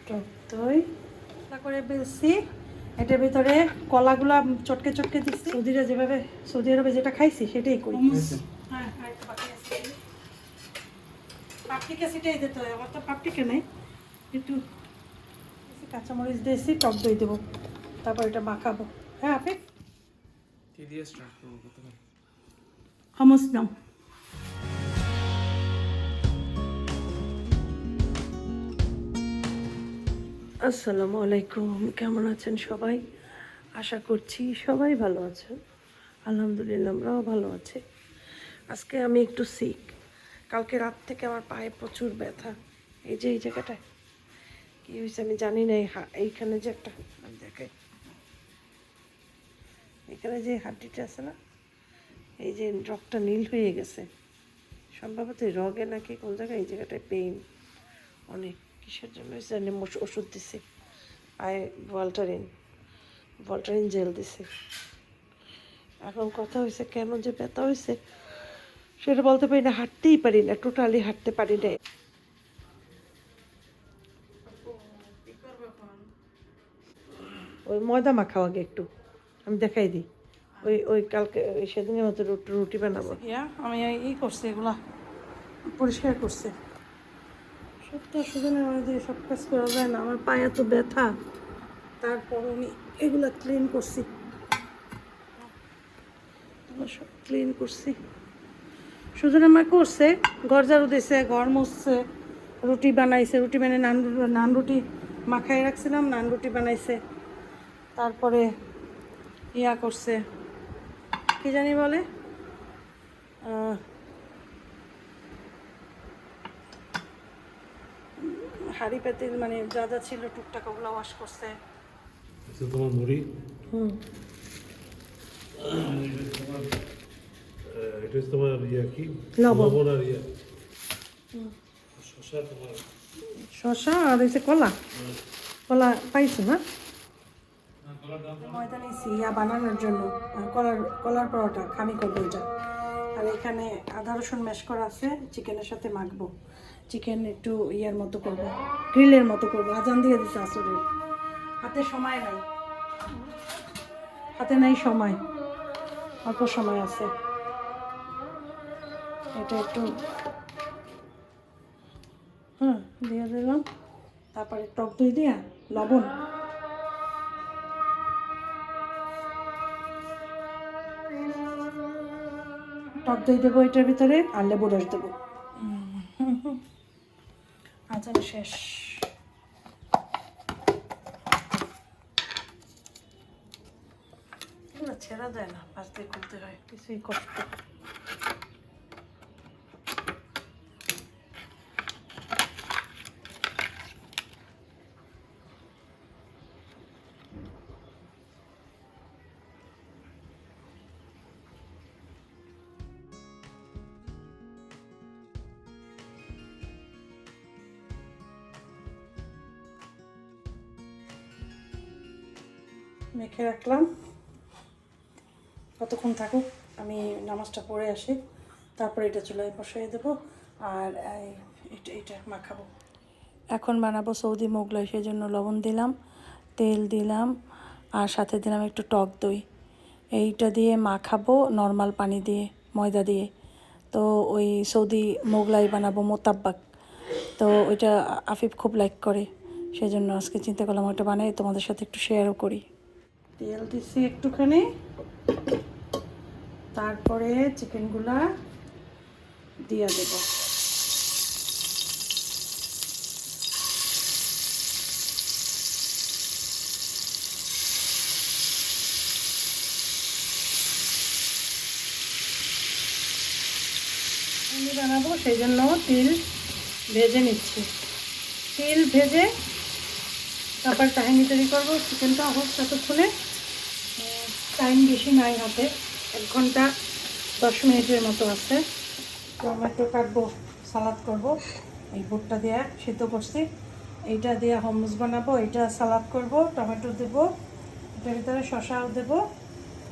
টক দই করে বেলছি। এটার ভিতরে কলাগুলা চটকে চটকে দিচ্ছি। সৌদি আরবে যেটা খাইছি সেটাই করি। হ্যাঁ, আরেকটা বাকি আছে। পাপড়িকা সেটাই দিতে হয়, আমার তো পাপড়িকা নেই। একটু কাঁচামরিচ দিয়েছি, টক দই দেবো, তারপর এটা মাখাবো। হ্যাঁ আপনি কি দিয়ে স্টার্ট করব প্রথমে? হামস নাও। আসসালামু আলাইকুম, কেমন আছেন সবাই? আশা করছি সবাই ভালো আছেন। আলহামদুলিল্লাহ আমরাও ভালো আছি। আজকে আমি একটু সিক। কালকে রাত থেকে আমার পায়ে প্রচুর ব্যথা। এই যে এই জায়গাটায় কী হয়েছে আমি জানি না। এইখানে যে একটা আমি দেখাই, এখানে যে হাড্ডিটা আছে না, এই যে রগটা নীল হয়ে গেছে। সম্ভবত রগে নাকি কোন জায়গায় এই জায়গাটায় পেইন অনেক। কিসের জন্য হয়েছে ওষুধ দিছি, পায়ে ভল্টারিন জেল দিছে। এখন কথা হয়েছে কেন যে ব্যথা হয়েছে সেটা বলতে পারি না, হাঁটতেই পারি না, টোটালি হাঁটতে পারি না। ওই ময়দা মাখাও আগে একটু, আমি দেখাই দিই। ওই ওই কালকে ওই সেদিনের মতো রুটি বানাবো। আমি করছি, এগুলা পরিষ্কার করছি। সপ্তাহ সেদিনের মধ্যে সব কাজ করা যায় না, আমার পায়ে এত ব্যথা। তারপর আমি এগুলা ক্লিন করছি, সব ক্লিন করছি। সুজন আমার করছে, ঘর ঝাড়ু দিয়েছে, ঘর মুছছে, রুটি বানাইছে, রুটি মানে নান রুটি মাখাই রাখছিলাম, নান রুটি বানাইছে। তারপরে করছে, কি জানি বলে, হাঁড়ি পাতিল মানে যা যা ছিল টুকটাক ওগুলো ওয়াশ করছে। তোমার মুড়ি, এটা তোমার কি লবণ আর শসা, তোমার শসা আর হচ্ছে কলা। কলা পাইছো না? ময়দা নিয়েছি বানানোর জন্য, কলার পরোটা খামি করবো এটা। আর এখানে আদা রসুন ম্যাশ করা আছে, চিকেনের সাথে মাখবো। চিকেন একটু মতো করবো, গ্রিলের মতো করবো। আজান দিয়ে দিচ্ছে আসরের। হাতে সময় নাই, হাতে নাই সময়, অল্প সময় আছে। এটা একটু দিয়ে দিলাম। তারপরে টক দই দিয়া লবণ, টক দই দেবো এটার ভিতরে, আর লেবু রস দেবো। আজান শেষ। ছেড়া যায় না, পাশ দিয়ে খুলতে হয়, কিছুই কষ্ট। মেখে রাখলাম, কতক্ষণ থাকুক, আমি নামাজটা পড়ে আসি, তারপরে এটা চুলায় বসিয়ে দেবো। আর এটা মাখাবো। এখন বানাবো সৌদি মোগলাই, সেই জন্য লবণ দিলাম, তেল দিলাম, আর সাথে দিলাম একটু টক দই। এইটা দিয়ে মাখাবো নর্মাল পানি দিয়ে, ময়দা দিয়ে। তো ওই সৌদি মোগলাই বানাবো মোতাব্বাক। তো ওইটা আফিফ খুব লাইক করে, সেই জন্য আজকে চিন্তা করলাম ওইটা বানাই তোমাদের সাথে একটু শেয়ারও করি। তেল দিচ্ছি একটুখানি, তারপরে চিকেনগুলা দিয়ে দেব। আমি বানাবো সেই জন্য তিল ভেজে নিচ্ছি। তিল ভেজে তারপর কাহিনি তৈরি করবো। চিকেনটা হোক ততক্ষণে, টাইম বেশি নাই হাতে, 1 ঘন্টা 10 মিনিটের মতো আছে। টমেটো কাটবো, সালাদ করব। এই বুটটা দিয়ে সিদ্ধ করছি, এইটা দিয়ে hummus বানাবো। এটা সালাদ করব, টমেটো দেবো, এটার ভিতরে শসাও দেবো,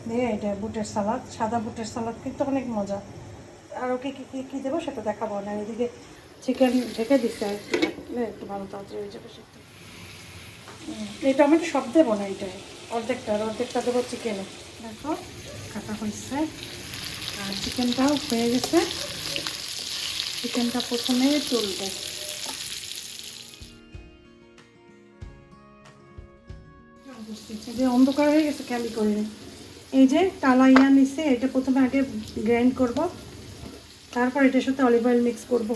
দিয়ে এটা বুটের সালাদ। সাদা বুটের সালাদ কিন্তু অনেক মজা। আরও কী কী কী দেবো সেটা দেখাবো না। এদিকে চিকেন ঢেকে দিচ্ছে, আর একটু ভালো তাড়াতাড়ি হয়ে যাবে সেটা। এই টমেটো সব দেবো না, এইটাই অর্ধেকটা, আর অর্ধেকটা দেবো চিকেনে। দেখো কাটা হয়েছে, আর চিকেনটাও হয়ে গেছে। চিকেনটা প্রথমে তুলবো। যে অন্ধকার হয়ে গেছে খেয়ালি করিনি। এই যে টালা ইয়া নিচ্ছে, এটা প্রথমে আগে গ্রাইন্ড করব, তারপর এটার সাথে অলিভ অয়েল মিক্স করব।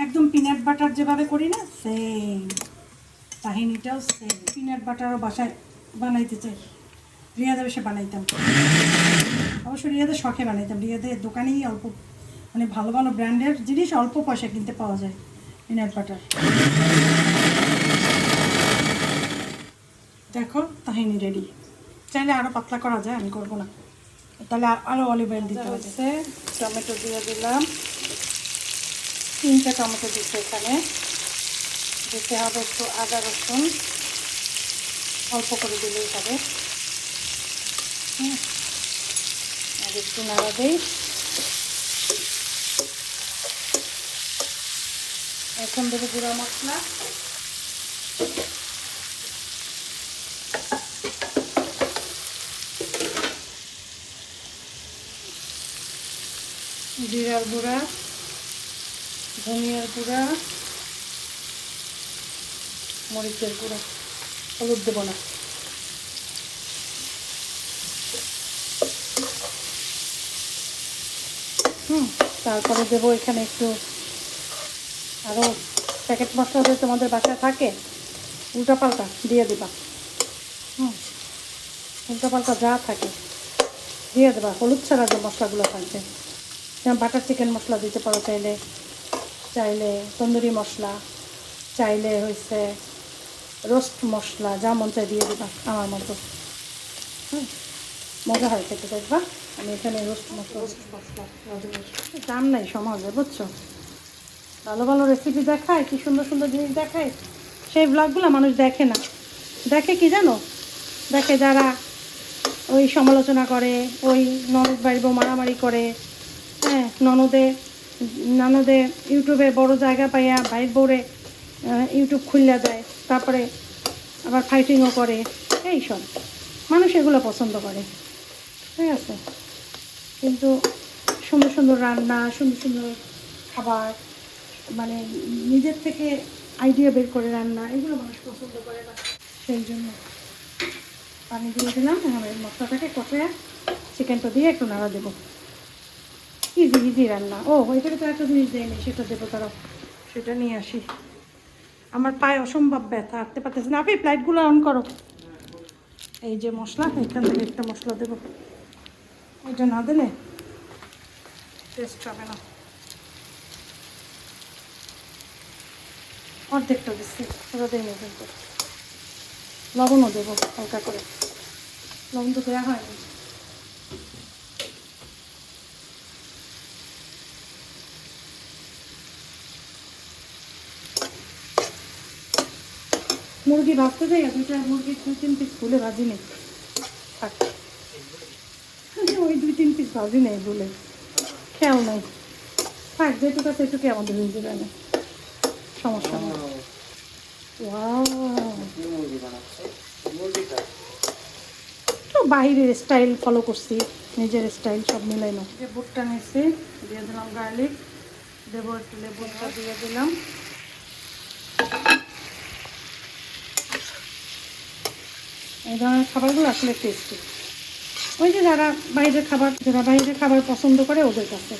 একদম পিনাট বাটার যেভাবে করি না, সেম কাহিনিটাও সেম। পিনাট বাটারও বাসায় বানাইতে চাই, রিয়াদে বসে বানাইতাম, অবশ্য রিয়াদের শখে বানাইতাম। রিয়াদের দোকানেই অল্প, মানে ভালো ভালো ব্র্যান্ডের জিনিস অল্প পয়সা কিনতে পাওয়া যায় পিনাট বাটার। দেখো তাহিনি রেডি। চাইলে আরও পাতলা করা যায়, আমি করবো না। তাহলে আরও অলিভ অয়েল দিতে হচ্ছে। টমেটো দিয়ে দিলাম, 3টে টমেটো দিচ্ছে এখানে। দিতে হবে একটু আদা রসুন, অল্প করে দিলেই হবে। আর একটু নাড়া দিই। এখন দেবো গুঁড়া মশলা, জিরার গুঁড়া, ধনিয়ার গুঁড়া, মরিচের গুঁড়া, হলুদ দেবো না। তারপরে দেবো এখানে একটু আরও প্যাকেট মশলা যদি তোমাদের বাসায় থাকে উল্টাপাল্টা দিয়ে দিবা। উল্টাপাল্টা যা থাকে দিয়ে দেবা, হলুদ ছাড়া যে মশলাগুলো থাকবে। যেমন বাটার চিকেন মশলা দিতে পারো চাইলে, চাইলে তন্দুরি মশলা, চাইলে হয়েছে রোস্ট মশলা, যা মন চাই দিয়ে দিবা আমার মতো। মজা হয় খেতে, দেখবা। আমি এখানে রোস্ট মশলা দাম নাই সমাজে, বুঝছো। ভালো ভালো রেসিপি দেখায়, কি সুন্দর সুন্দর জিনিস দেখায়, সেই ব্লগগুলো মানুষ দেখে না। দেখে কি জানো, দেখে যারা ওই সমালোচনা করে, ওই ননদ বাইর বউ মারামারি করে, হ্যাঁ, ননদে ইউটিউবে বড় জায়গা পাইয়া বাইর বউরে ইউটিউব খুললে দেয়, তারপরে আবার ফাইটিংও করে। এই সব মানুষ এগুলো পছন্দ করে, ঠিক আছে। কিন্তু সুন্দর সুন্দর রান্না, সুন্দর সুন্দর খাবার, মানে নিজের থেকে আইডিয়া বের করে রান্না, এগুলো মানুষ পছন্দ করে না। সেই জন্য পানি দিয়ে দিলাম। এখন এই মশলাটাকে কষে চিকেনটা দিয়ে একটু নাড়া দেবো। ইজি ইজি রান্না। ও এটাকে তো একটা জিনিস দেয়নি, সেটা দেবো, তারা সেটা নিয়ে আসি। আমার পায়ে অসম্ভব ব্যথা, হাঁটতে পারতেছি না। আপনি প্লাইটগুলো অন করো। এই যে মশলা, এখান থেকে একটা মশলা দেবো, ওইটা না দিলে টেস্ট হবে না। অর্ধেকটা দিচ্ছি, ওটা দিয়ে নেবেন। লবণও দেবো হালকা করে, লবণ তো দেওয়া হয়নি। মুরগি ভাজতে যাই, দুইটা মুরগির 2-3 পিস ফুলে ভাজি নেই, থাক। ওই 2-3 পিস ভাজি নেই বলে খেয়াল নেই, থাক। যেটুকু আছে এটুকু আমাদের হয়ে যাবে না, সমস্যা নেই। তো বাইরের স্টাইল ফলো করছি, নিজের স্টাইল সব মিলাই না। যে বুটটা নিয়েছি দিয়ে দিলাম, গার্লিক দেবো, একটু লেবুটা দিয়ে দিলাম। এই ধরনের খাবারগুলো আসলে টেস্টি। ওই যে যারা বাইরের খাবার পছন্দ করে ওদের কাছে,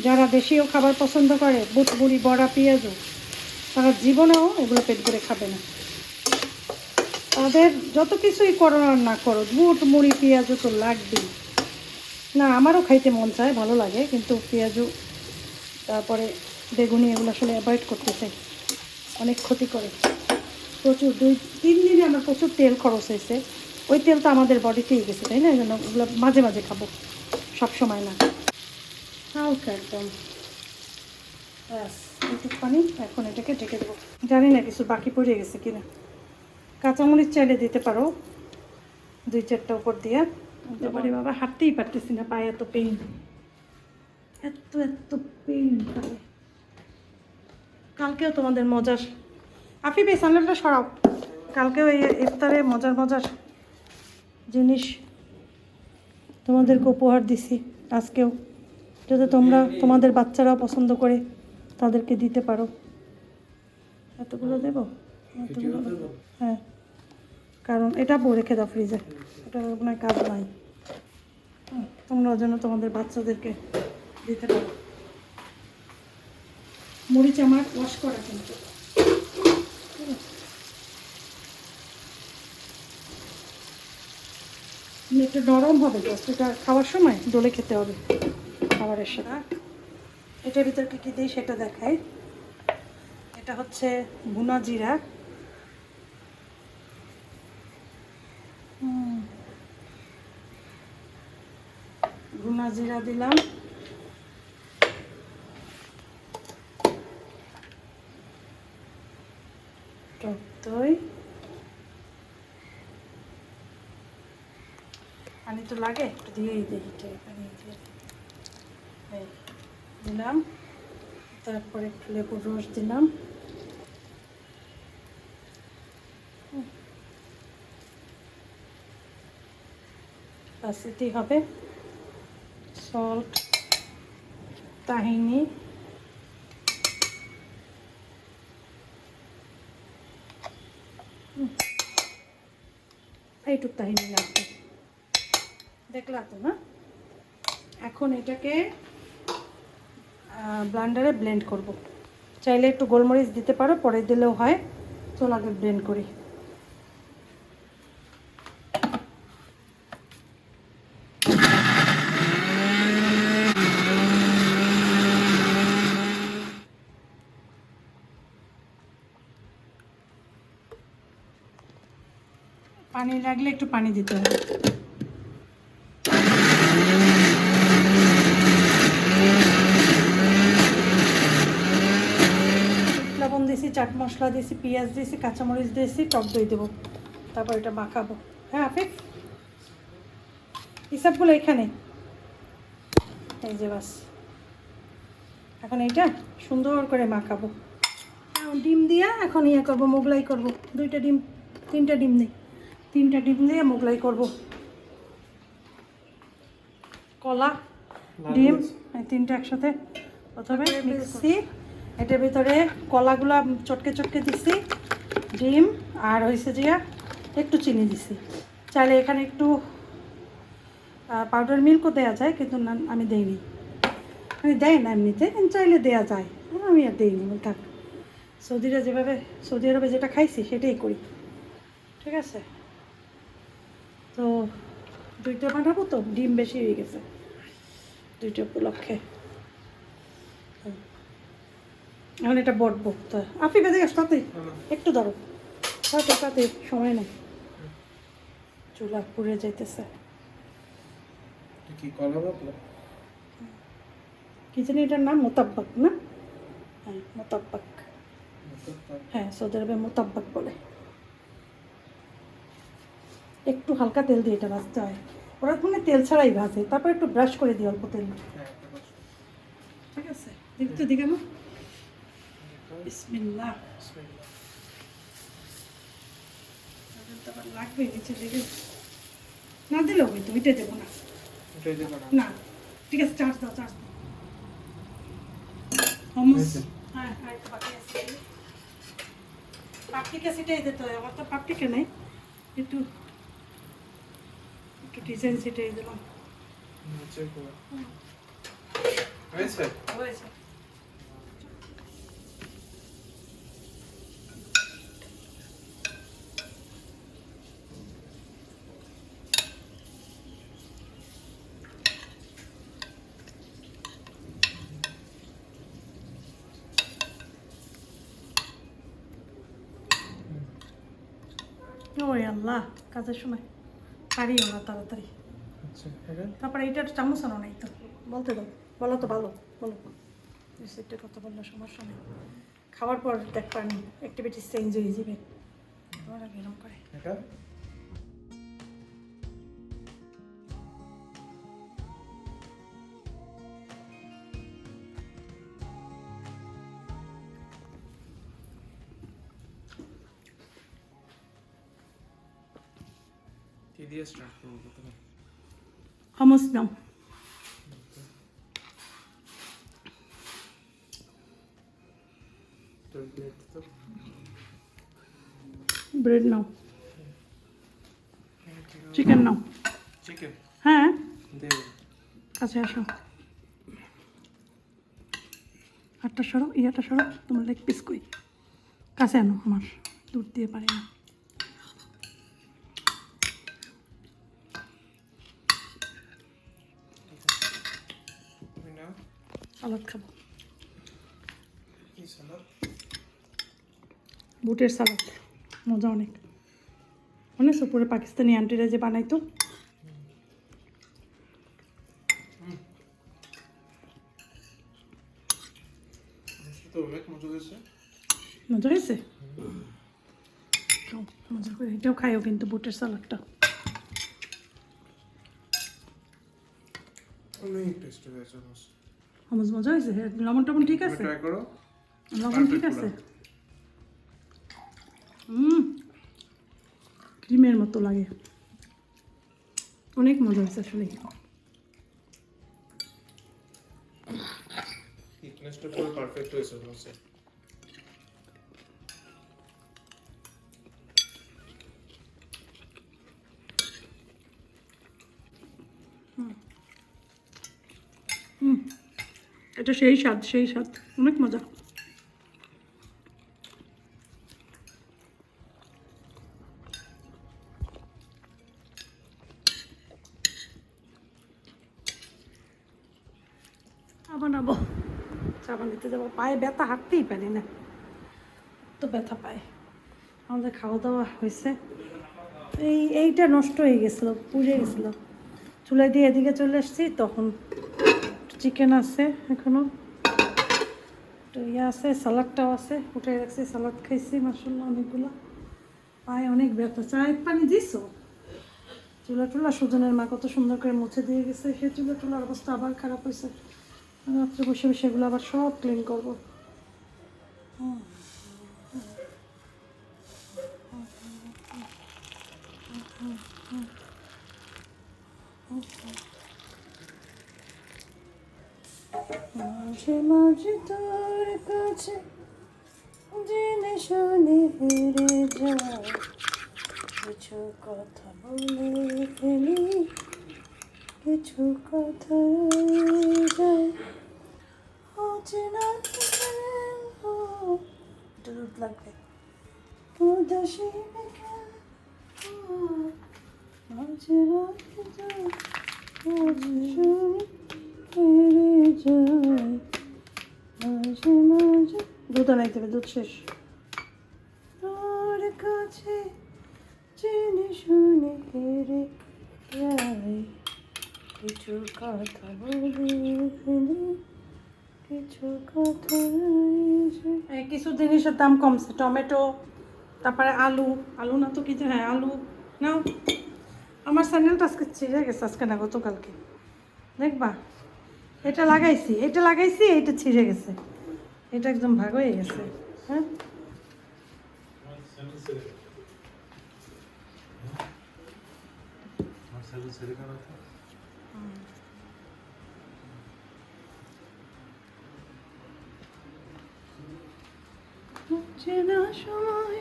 যারা দেশীয় খাবার পছন্দ করে, বুট বুড়ি বড়া পেঁয়াজও, তারা জীবনেও এগুলো পেট করে খাবে না। তাদের যত কিছুই করো আর না করো, বুট মুড়ি পেঁয়াজও তো লাগবেই। না, আমারও খাইতে মন চায়, ভালো লাগে, কিন্তু পেঁয়াজু তারপরে বেগুনি এগুলো আসলে অ্যাভয়েড করতে চাই, অনেক ক্ষতি করে। প্রচুর 2-3 দিনে আমার প্রচুর তেল খরচ হয়েছে ওই তেল তো আমাদের বডিতেই গেছে, তাই না? এই জন্য ওগুলো মাঝে মাঝে খাবো, সব সময় না। হালকা একদম, ব্যাস একটু পানি। এখন এটাকে ঢেকে দেবো। জানি না কিছু বাকি পড়ে গেছে কিনা। কাঁচামরিচ চাইলে দিতে পারো 2-4টা উপর দিয়ে। এবারে বাবা হাঁটতেই পারতেছি না, পায়ে এত পেইন, এত এত পেইন পায়ে। কালকেও তোমাদের মজার, আফিফ এই স্যান্ডেলটা সরাও, কালকেও এই ইফতারে মজার মজার জিনিস তোমাদেরকে উপহার দিছি, আজকেও যাতে তোমরা তোমাদের বাচ্চারাও পছন্দ করে তাদেরকে দিতে পারো। এতগুলো দেবো? এতগুলো দেবো, হ্যাঁ, কারণ এটা রেখে দাও ফ্রিজে, এটা আপনার কাজ নাই। তোমরা যেন তোমাদের বাচ্চাদেরকে দিতে পারো। মরিচ আমার ওয়াশ করা কিন্তু, একটু নরম হবে, জাস্ট এটা খাওয়ার সময় ডলে খেতে হবে খাবারের সাথে। এটার ভিতর কী কী দিই সেটা দেখাই। এটা হচ্ছে ভুনা জিরা, ভুনা জিরা দিলাম, টক দই, পানি তো লাগে একটু দিয়েই দিই, পানি দিয়ে দিলাম, তারপরে একটু লেবুর রস দিলাম, বাস এতেই হবে। সল্ট, তাহিনি, এইটুক তাহিনি লাগবে, দেখলা তো না? এখন এটাকে ব্লেন্ডারে ব্লেন্ড করব। চাইলে একটু গোলমরিচ দিতে পারো, পরে দিলেও হয়, চল আগে ব্লেন্ড করি। পানি লাগলে একটু পানি দিতে হবে। লবণ দিয়েছি, চাট মশলা দিয়েছি, পেঁয়াজ দিয়েছি, কাঁচামরিচ দিয়েছি, টক দই দেবো, তারপর এটা মাখাবো। হ্যাঁ আফিফ, হিসাবগুলো এখানে, এই যে বাস। এখন এইটা সুন্দর করে মাখাবো। ডিম দিয়া এখন ইয়ে করবো, মোগলাই করবো। 2টা ডিম, 3টা ডিম নেই, 3টা ডিম দিয়ে মোগলাই করবো। কলা, ডিম, এই 3টা একসাথে প্রথমে মিক্সি, এটার ভিতরে কলাগুলো চটকে চটকে দিচ্ছি, ডিম আর হয়েছে যে একটু চিনি দিছি। চাইলে এখানে একটু পাউডার মিল্কও দেওয়া যায়, কিন্তু না আমি দেইনি, আমি দেয় না এমনিতে, চাইলে দেওয়া যায়, আমি আর দেইনি। থাক, সৌদি আরবে যেটা খাইছি সেটাই করি, ঠিক আছে? তো 2টা বানাবো, তো ডিম বেশি হয়ে গেছে 2টা উপলক্ষে। এখন এটা বটবো, তো আপনি বেঁধে গেছ তাতেই একটু ধরো, তাতে সময় নেই, চুলা পুড়ে যাইতেছে। কি জানি এটার নাম? মোতাব্বাক না? হ্যাঁ মোতাব্বাক, হ্যাঁ সৌদি আরবে মোতাব্বাক বলে। একটু হালকা তেল দিয়ে এটা ভাজতে হয়, ওরা মানে তেল ছাড়াই ভাজে, তারপর একটু ব্রাশ করে দিই অল্প তেল, ঠিক আছে? দেখতে দিকে না, বিসমিল্লাহ। লাগবে নিচে দিকে না দিলেও হয়তো, ওইটাই দেবো না, না ঠিক আছে, চার্জ দাও, চার্জ দাও। হ্যাঁ একটু বাকি আছে, পাপড়িকা সেটাই দিতে হয়, আমার তো পাপড়িকা নেই, একটু একটু ডিজাইন সেটাই দিলাম, হয়েছে। ওই আল্লাহ, কাজের সময় পারিও না তাড়াতাড়ি। আচ্ছা এটা তারপরে এইটার চামচ আনো নাই তো, বলতে দাও, বলো তো ভালো বলো, রেসিপিটা কত বললো সমস্যা নেই, খাওয়ার পর দেখবা অ্যাক্টিভিটিস চেঞ্জ হয়ে যাবে। ওরা এরকম করে এটা কি দিয়ে স্টার্ট করব প্রথমে? হামস নাও, তো প্লেট তো ব্রেড নাও, চিকেন নাও। চিকেন হ্যাঁ দেব। কাছে আসো, হাতটা সরো, ইয়াটা সরো, তোমার লেগ পিস কই, কাছে আনো, আমার দূর দিয়ে পারি না। তুমি নাও। সালাদ খাবো, কি সালাদ? বুটের সালাদ, মজা অনেক। অনেক উপরে পাকিস্তানি আন্টিরা যে বানাইতো, তো অনেক মজা হয়েছে। মজা হয়েছে, খাও মজা করে, এটাও খাইও কিন্তু বুটের সালাদটা। অনেক টেস্টি হয়েছে বস। আমার মজা হয়েছে, লবণ টবণ ঠিক আছে, ট্রাই করো। লবণ ঠিক আছে, ক্রিমের মতো লাগে, অনেক মজা হয়েছে আসলে। থিকনেসটা পুরো পারফেক্ট হয়েছে বস। এটা সেই স্বাদ, সেই স্বাদ, অনেক মজা। বানাবো, চা বানাতে যাবো, পায়ে ব্যথা, হাঁটতেই পারি না, তো ব্যথা পায়। আমাদের খাওয়া দাওয়া হয়েছে, এইটা নষ্ট হয়ে গেছিলো, পুড়ে গেছিলো, চুলায় দিয়ে এদিকে চলে এসেছি, তখন চিকেন আছে এখনো, তো ইয়ে আছে, সালাডটাও আছে, উঠে রাখছি, সালাদ খাইছি মাশাআল্লাহ অনেকগুলো। পায়ে অনেক ব্যথা, চায়ের পানি দিছো? চুলা টুলা সুজনের মা কত সুন্দর করে মুছে দিয়ে গেছে, সে চুলা টুলার অবস্থা আবার খারাপ হয়েছে, রাত্রে বসে বসে এগুলো আবার সব ক্লিন করবো। মাঝে মাঝে তোর কাছে জেনে শুনে হেরে যায়, কিছু কথা বলে ফেলি, কিছু কথা রয়ে যায়, অচেনা দুধ লাগবে, উদাসী মাঝে মাঝে দুধ আনাইতে হবে, দুধ শেষ। তোর কাছে জেনে শুনে হেরে যাই, কিছু কথা বলে ফেলি, কিছু কথা কিছু জিনিসের দাম কমছে, টমেটো, তারপরে আলু, আলু না তো কিছু, হ্যাঁ আলু নাও। আমার চ্যানেলটা আজকে ছিঁড়ে গেছে, আজকে না গতকালকে, দেখবা এটা লাগাইছি, এটা ছিঁড়ে গেছে, এটা একদম ভাগ হয়ে গেছে। হ্যাঁ চেনা সময়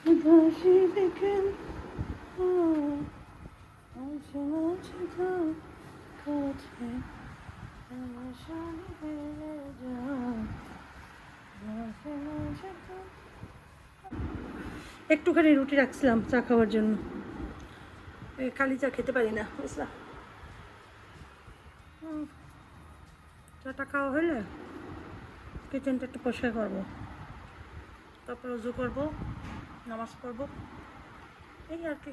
উদাসী দেখেন, মাঝে মাঝে তোর কাছে একটুখানি রুটি রাখছিলাম চা খাওয়ার জন্য, খালি চা খেতে পারি না বুঝলা। চাটা খাওয়া হলে কিচেনটা একটু পরিষ্কার করবো, তারপর উজু করবো, নামাজ পড়বো, এই আর কি।